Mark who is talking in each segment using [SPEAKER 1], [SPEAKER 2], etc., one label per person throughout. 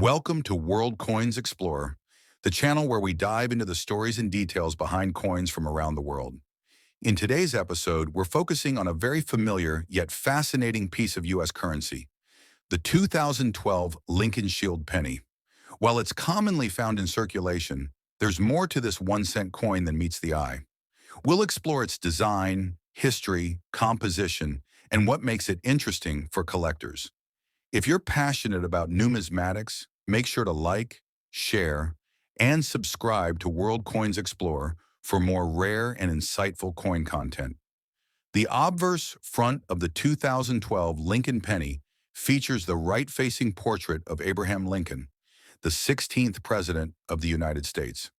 [SPEAKER 1] Welcome to World Coins Explorer, the channel where we dive into the stories and details behind coins from around the world. In today's episode, we're focusing on a very familiar yet fascinating piece of U.S. currency, the 2012 Lincoln Shield penny. While it's commonly found in circulation, there's more to this 1-cent coin than meets the eye. We'll explore its design, history, composition, and what makes it interesting for collectors. If you're passionate about numismatics, make sure to like, share, and subscribe to World Coins Explorer for more rare and insightful coin content. The obverse front of the 2012 Lincoln penny features the right-facing portrait of Abraham Lincoln, the 16th President of the United States.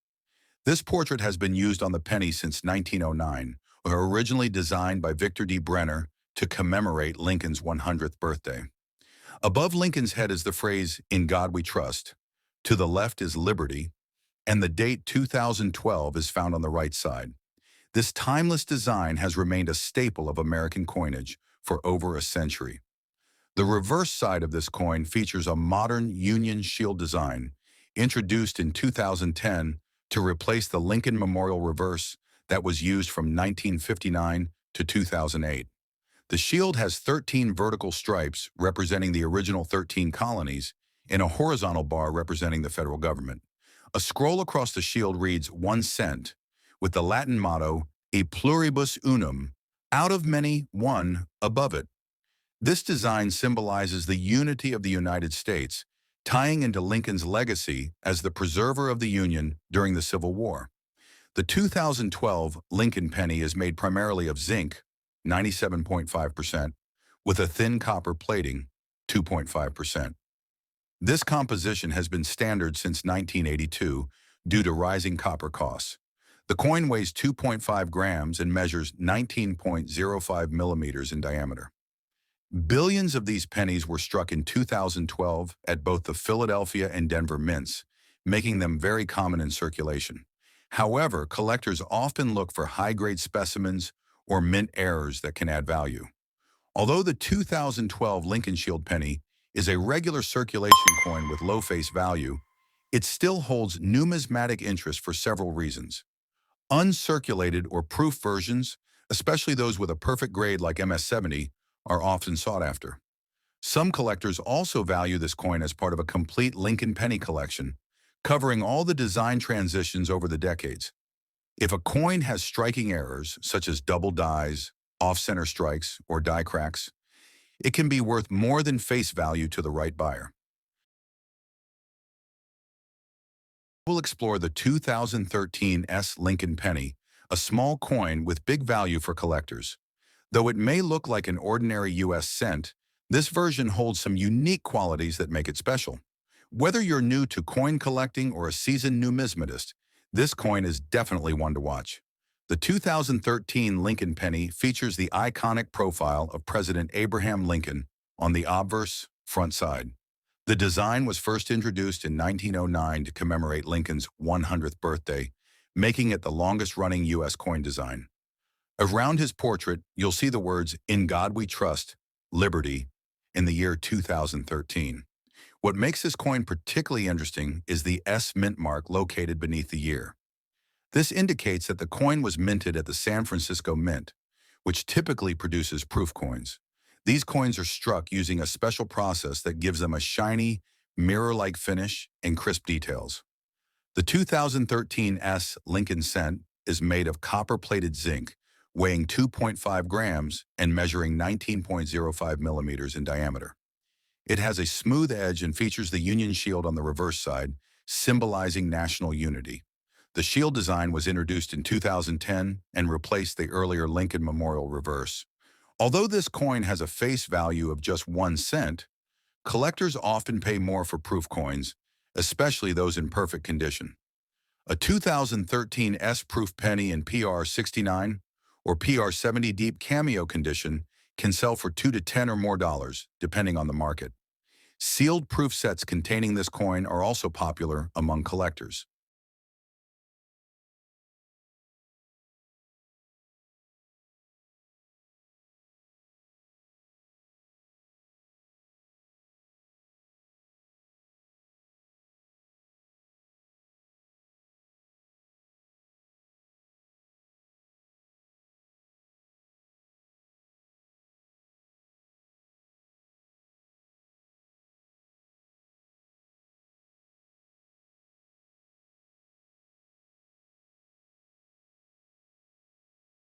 [SPEAKER 1] This portrait has been used on the penny since 1909, originally designed by Victor D. Brenner to commemorate Lincoln's 100th birthday. Above Lincoln's head is the phrase, "In God We Trust." To the left is liberty, and the date 2012 is found on the right side. This timeless design has remained a staple of American coinage for over a century. The reverse side of this coin features a modern Union Shield design, introduced in 2010 to replace the Lincoln Memorial reverse that was used from 1959 to 2008. The shield has 13 vertical stripes representing the original 13 colonies and a horizontal bar representing the federal government. A scroll across the shield reads 1 cent, with the Latin motto, E pluribus unum, out of many, one, above it. This design symbolizes the unity of the United States, tying into Lincoln's legacy as the preserver of the Union during the Civil War. The 2012 Lincoln penny is made primarily of zinc, 97.5%, with a thin copper plating, 2.5%. This composition has been standard since 1982 due to rising copper costs. The coin weighs 2.5 grams and measures 19.05 millimeters in diameter. Billions of these pennies were struck in 2012 at both the Philadelphia and Denver mints, making them very common in circulation. However, collectors often look for high-grade specimens or mint errors that can add value. Although the 2012 Lincoln Shield penny is a regular circulation coin with low face value, it still holds numismatic interest for several reasons. Uncirculated or proof versions, especially those with a perfect grade like MS-70, are often sought after. Some collectors also value this coin as part of a complete Lincoln penny collection, covering all the design transitions over the decades. If a coin has striking errors, such as double dies, off-center strikes, or die cracks, it can be worth more than face value to the right buyer. We'll explore the 2013 Lincoln penny, a small coin with big value for collectors. Though it may look like an ordinary U.S. cent, this version holds some unique qualities that make it special. Whether you're new to coin collecting or a seasoned numismatist, this coin is definitely one to watch. The 2013 Lincoln penny features the iconic profile of President Abraham Lincoln on the obverse front side. The design was first introduced in 1909 to commemorate Lincoln's 100th birthday, making it the longest-running U.S. coin design. Around his portrait, you'll see the words, "In God We Trust, Liberty," in the year 2013. What makes this coin particularly interesting is the S mint mark located beneath the year. This indicates that the coin was minted at the San Francisco Mint, which typically produces proof coins. These coins are struck using a special process that gives them a shiny, mirror-like finish and crisp details. The 2013 Lincoln cent is made of copper-plated zinc, weighing 2.5 grams and measuring 19.05 millimeters in diameter. It has a smooth edge and features the Union Shield on the reverse side, symbolizing national unity. The shield design was introduced in 2010 and replaced the earlier Lincoln Memorial reverse. Although this coin has a face value of just 1 cent, collectors often pay more for proof coins, especially those in perfect condition. A 2013 proof penny in PR69 or PR70 deep cameo condition can sell for $2 to $10 or more, depending on the market. Sealed proof sets containing this coin are also popular among collectors.